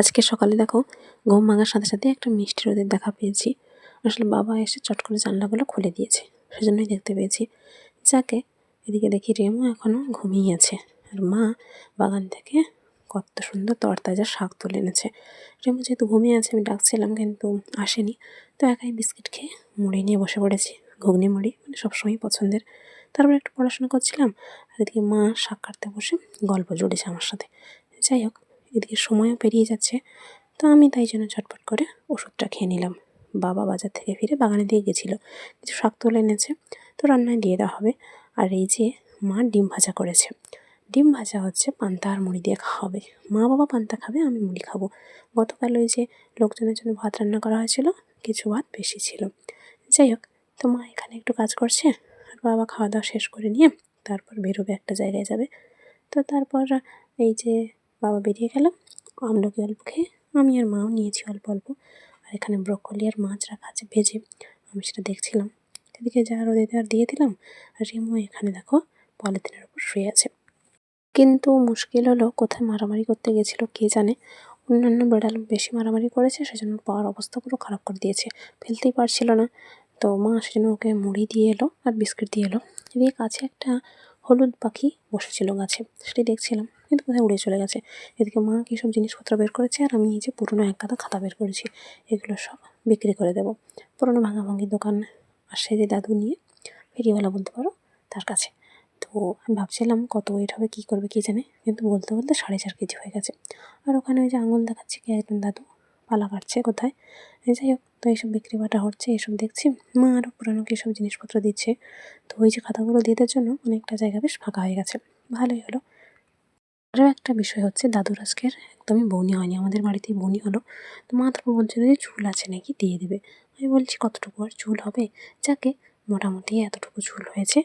আজকে সকালে দেখো ঘুম ভাঙার সাথে সাথে একটা মিষ্টি রোদের দেখা পেয়েছি। আসলে বাবা এসে চট করে জানলাগুলো খুলে দিয়েছে, সেজন্যই দেখতে পেয়েছি। যাকে এদিকে দেখি রেমু এখনো ঘুমিয়ে আছে, আর মা বাগান থেকে কত সুন্দর তরতাজা শাক তুলে এনেছে। রেমু যেহেতু ঘুমিয়ে আছে আমি ডাকছিলাম কিন্তু আসেনি, তো একাই বিস্কিট খেয়ে মুড়ি নিয়ে বসে পড়েছি। ঘুগনি মুড়ি মানে সবসময় পছন্দের। তারপর একটু পড়াশোনা করছিলাম, আর এদিকে মা শাক কাটতে বসে গল্প জুড়েছে আমার সাথে। যাই হোক, এদিকে সময়ও পেরিয়ে যাচ্ছে, তো আমি তাই জন্য ঝটপট করে ওষুধটা খেয়ে নিলাম। বাবা বাজার থেকে ফিরে বাগানে দিয়ে গেছিলো, কিছু শাক তুলে এনেছে, তো রান্নায় দিয়ে দেওয়া হবে। আর এই যে মা ডিম ভাজা করেছে, ডিম ভাজা হচ্ছে পান্তা আর মুড়ি দিয়ে খাওয়া হবে। মা বাবা পান্তা খাবে, আমি মুড়ি খাবো। গতকাল ওই যে লোকজনের জন্য ভাত রান্না করা হয়েছিল, কিছু ভাত বেশি ছিল। যাই হোক, তো মা এখানে একটু কাজ করছে, আর বাবা খাওয়া দাওয়া শেষ করে নিয়ে তারপর বেরোবে, একটা জায়গায় যাবে। তো তারপর এই যে বাবা বেরিয়ে গেল, আমলকি অল্প খেয়ে আমি আর মাও নিয়েছি অল্প অল্প। আর এখানে ব্রকলি আর মাছ রাখা আছে ভেজে, আমি সেটা দেখছিলাম। এদিকে যা রোদে দেওয়ার দিয়ে দিলাম, আর রিমো এখানে দেখো পলিথিনের উপর শুয়ে আছে। কিন্তু মুশকিল হলো, কোথায় মারামারি করতে গেছিলো কে জানে। অন্যান্য বেড়াল বেশি মারামারি করেছে, সেজন্য পাওয়ার অবস্থা পুরো খারাপ করে দিয়েছে, ফেলতেই পারছিল না। তো মা সেজন্য ওকে মুড়ি দিয়ে এলো আর বিস্কিট দিয়ে এলো। এদিকে কাছে একটা হলুদ পাখি বসেছিল গাছে, সেটাই দেখছিলাম, কিন্তু কোথায় উড়ে চলে গেছে। এদিকে মা কী সব জিনিসপত্র বের করেছে, আর আমি এই যে পুরোনো এক গাদা খাতা বের করেছি, এগুলো সব বিক্রি করে দেবো পুরোনো ভাঙাভাঙি দোকান। আর সে যে দাদু নিয়ে ফেরিওয়ালা বলতে পারো, তার কাছে। তো আমি ভাবছিলাম কত ওয়েট হবে, কী করবে কী জানে, কিন্তু বলতে বলতে 4.5 কেজি হয়ে গেছে। আর ওখানে ওই যে আঙুল দেখাচ্ছে কে একজন দাদু, পালা কাটছে কোথায়। যাই হোক, তো এইসব বিক্রি বাটা হচ্ছে, এসব দেখছি। মা আরও পুরানো কী সব জিনিসপত্র দিচ্ছে। তো ওই যে খাতাগুলো দিয়ে দেওয়ার জন্য অনেকটা জায়গা বেশ ফাঁকা হয়ে গেছে, ভালোই হলো। আরও একটা বিষয় হচ্ছে, দাদুর আজকের একদমই বউনি হয়নি, আমাদের বাড়িতেই বউনি হলো। তো মা তারপর বলছিল যে চুল আছে নাকি দিয়ে দেবে। আমি বলছি কতটুকু আর চুল হবে, যাকে মোটামুটি এতটুকু চুল হয়েছে,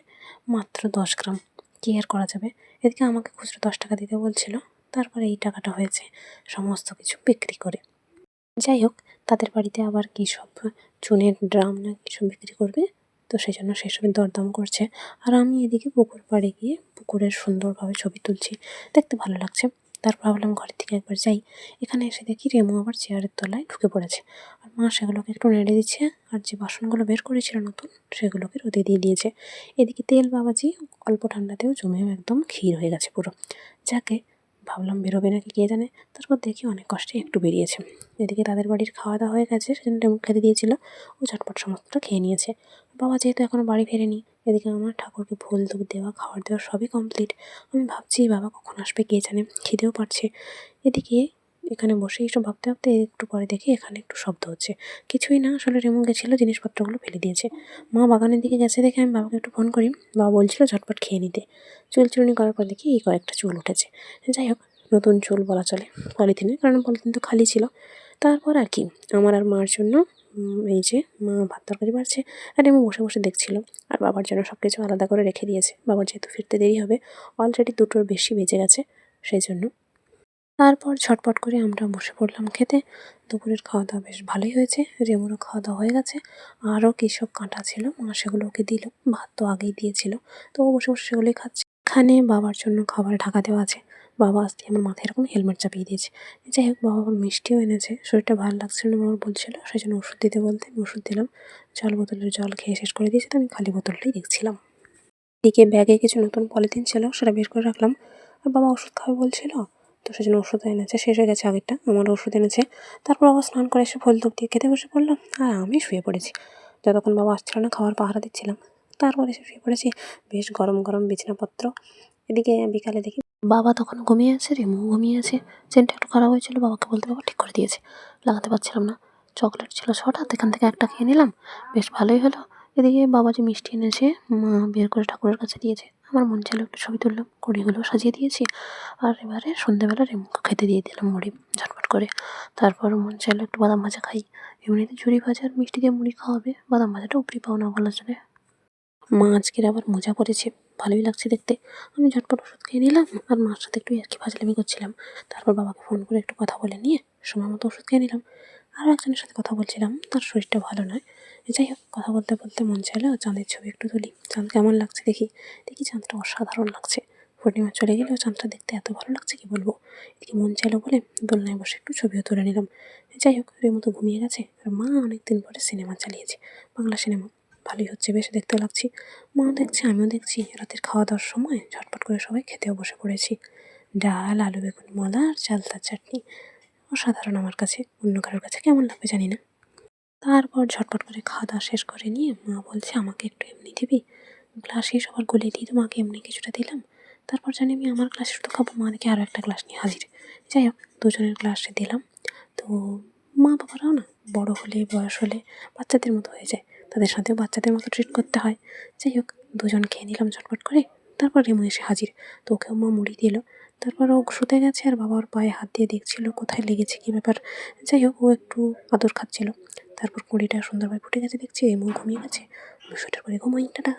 মাত্র 10 গ্রাম, কী আর করা যাবে। এদিকে আমাকে খুচরো 10 টাকা দিতে বলছিল, তারপরে এই টাকাটা হয়েছে সমস্ত কিছু বিক্রি করে। যাই হোক, তাদের বাড়িতে আবার কী সব চুনের ড্রাম না কিছু বিক্রি করবে, তো সেই জন্য সেসবের দরদাম করছে। আর আমি এদিকে পুকুর পাড়ে গিয়ে পুকুরের সুন্দরভাবে ছবি তুলছি, দেখতে ভালো লাগছে। তারপর ভাবলাম ঘরের থেকে একবার যাই। এখানে এসে দেখি রেমু আবার চেয়ারের তলায় ঢুকে পড়েছে, আর মা সেগুলোকে একটু নেড়ে দিচ্ছে, আর যে বাসনগুলো বের করেছিল নতুন, সেগুলোকে রোদে দিয়ে দিয়েছে। এদিকে তেল বাবাজি অল্প ঠান্ডাতেও জমেও একদম ক্ষীর হয়ে গেছে পুরো। যাকে ভাবলাম বেরোবে নাকি কে জানে, তারপর দেখি অনেক কষ্টে একটু বেরিয়েছে। এদিকে তাদের বাড়ির খাওয়া দাওয়া হয়ে গেছে, সেজন্য রেমু খেতে দিয়েছিল, ও ঝটপট সমস্তটা খেয়ে নিয়েছে। বাবা যেহেতু এখনও বাড়ি ফেরেনি, এদিকে আমার ঠাকুরকে ফুল ধূপ দেওয়া খাবার দেওয়া সবই কমপ্লিট। আমি ভাবছি বাবা কখন আসবে কে জানে, খিদেও পাচ্ছে। এদিকে এখানে বসে এইসব ভাবতে ভাবতে একটু পরে দেখি এখানে একটু শব্দ হচ্ছে, কিছুই না, আসলে রেমু গেছিলো জিনিসপত্রগুলো ফেলে দিয়েছে। মা বাগানের দিকে গেছে দেখে আমি বাবাকে একটু ফোন করি, বাবা বলছিল ঝটপট খেয়ে নিতে। চুল চুলনি করার পর দেখি এই কয়েকটা চুল উঠেছে। যাই হোক, নতুন চুল বলা চলে পলিথিনে, কারণ পলিথিন তো খালি ছিল। তারপর আর কি, আমার আর মার জন্য এই যে মা ভাত তরকারি বাড়ছে, আর আমি বসে বসে দেখছিল। আর বাবার জন্য সব কিছু আলাদা করে রেখে দিয়েছে, বাবার যেহেতু ফিরতে দেরি হবে, অলরেডি 2টোর বেশি বেজে গেছে, সেই জন্য। তারপর ঝটপট করে আমরা বসে পড়লাম খেতে। দুপুরের খাওয়া দাওয়া বেশ ভালোই হয়েছে, রেমুরও খাওয়া দাওয়া হয়ে গেছে। আরও কী সব কাঁটা ছিল, মা সেগুলো ওকে দিল, ভাত তো আগেই দিয়েছিল, তো ও বসে বসে সেগুলোই খাচ্ছে। এখানে বাবার জন্য খাবার ঢাকা দেওয়া আছে, বাবা আসতে আমার মাথায় এরকম হেলমেট চাপিয়ে দিয়েছে। যাই হোক, বাবা আবার মিষ্টিও এনেছে, শরীরটা ভালো লাগছিল না বাবা বলছিল, সেই জন্য ওষুধ দিতে বলতে আমি ওষুধ দিলাম। জল বোতলের জল খেয়ে শেষ করে দিয়েছে, তো আমি খালি বোতলটাই দেখছিলাম। এদিকে ব্যাগে কিছু নতুন পলিথিন ছিল, সেটা বের করে রাখলাম। আর বাবা ওষুধ খাবে বলছিল, তো সেজন্য ওষুধ এনেছে, শেষ হয়ে গেছে আগেরটা, আমার ওষুধ এনেছে। তারপর বাবা স্নান করে এসে ফুল ধূপ দিয়ে খেতে বসে পড়লাম, আর আমি শুয়ে পড়েছি। যতক্ষণ বাবা আসছিল না খাওয়ার পাহারা দিচ্ছিলাম, তারপর এসে শুয়ে পড়েছি। বেশ গরম গরম বিছানাপত্র। এদিকে বিকালে দেখি বাবা তখন ঘুমিয়ে আছে, রেমু ঘুমিয়ে আছে। চেনটা একটু খারাপ হয়েছিল, বাবাকে বলতে বাবা ঠিক করে দিয়েছে, লাগাতে পারছিলাম না। চকলেট ছিল 6টা, এখান থেকে একটা খেয়ে নিলাম, বেশ ভালোই হলো। এদিকে বাবা যে মিষ্টি এনেছে, মা বের করে ঠাকুরের কাছে দিয়েছে, আমার মন ছিল একটু ছবি তুললাম, কুড়িগুলো সাজিয়ে দিয়েছি। আর এবারে সন্ধ্যেবেলা রেমুকে খেতে দিয়ে দিলাম মুড়ি ঝটপট করে। তারপর মন চাইলো একটু বাদাম ভাজা খাই, এমনিতে ঝুড়ি ভাজা আর মিষ্টি দিয়ে মুড়ি খাওয়াবে, বাদাম ভাজাটা উপরি পাওনা বলা চলে। মা আজকের আবার মোজা পরেছে, ভালোই লাগছে দেখতে। আমি ঝটপট ওষুধ খেয়ে নিলাম, আর মার সাথে একটু ইয়ার্কি ফাজলামি করছিলাম। তারপর বাবাকে ফোন করে একটু কথা বলে নিয়ে সময় মতো ওষুধ খেয়ে নিলাম। আরও একজনের সাথে কথা বলছিলাম, তার শরীরটা ভালো নয়। যাই হোক, কথা বলতে বলতে মন চাইলো চাঁদের ছবি একটু তুলি, চাঁদ কেমন লাগছে দেখি। দেখি চাঁদটা অসাধারণ লাগছে, পূর্ণিমা চলে গেলেও চাঁদটা দেখতে এত ভালো লাগছে কি বলবো। এদিকে মন চাইলো বলে দোলনায় বসে একটু ছবিও তুলে নিলাম। যাই হোক, রেমু তো ঘুমিয়ে গেছে আর মা অনেকদিন পরে সিনেমা চালিয়েছে, বাংলা সিনেমা। ভালোই হচ্ছে, বেশ দেখতে লাগছি। মাও দেখছে, আমিও দেখছি। রাতের খাওয়া দাওয়ার সময় ঝটপট করে সবাই খেতেও বসে পড়েছি। ডাল, আলু বেগুন মলা আর চালতার চাটনি অসাধারণ আমার কাছে। অন্য কারোর কাছে কেমন লাগবে জানি না। তারপর ঝটপট করে খাওয়া দাওয়া শেষ করে নিয়ে মা বলছে, আমাকে একটু এমনি দিবি? গ্লাসে সবার গলে দিয়ে তো মাকে এমনি কিছুটা দিলাম। তারপর জানি আমি আমার গ্লাসে শুধু খাবো, মা দেখে আরও একটা গ্লাস নিয়ে হাজির। যাই হোক, দুজনের গ্লাসে দিলাম। তো মা বাবারাও না বড় হলে, বয়স হলে বাচ্চাদের মতো হয়ে যায়, তাদের সাথেও বাচ্চাদের মতো ট্রিট করতে হয়। যাই হোক, দুজন খেয়ে নিলাম ঝটপট করে। তারপর রেমু এসে হাজির। তো ওকেও মা মুড়ি দিল। তারপর ও শুতে গেছে আর বাবা ওর পায়ে হাত দিয়ে দেখছিল কোথায় লেগেছে, কী ব্যাপার। যাই হোক, ও একটু আদর খাচ্ছিল। তারপর কুঁড়িটা সুন্দরভাবে ফুটে গেছে দেখছি, রেমু ঘুমিয়ে গেছে। বিষয়টার পরে ঘুমাই, টাটা।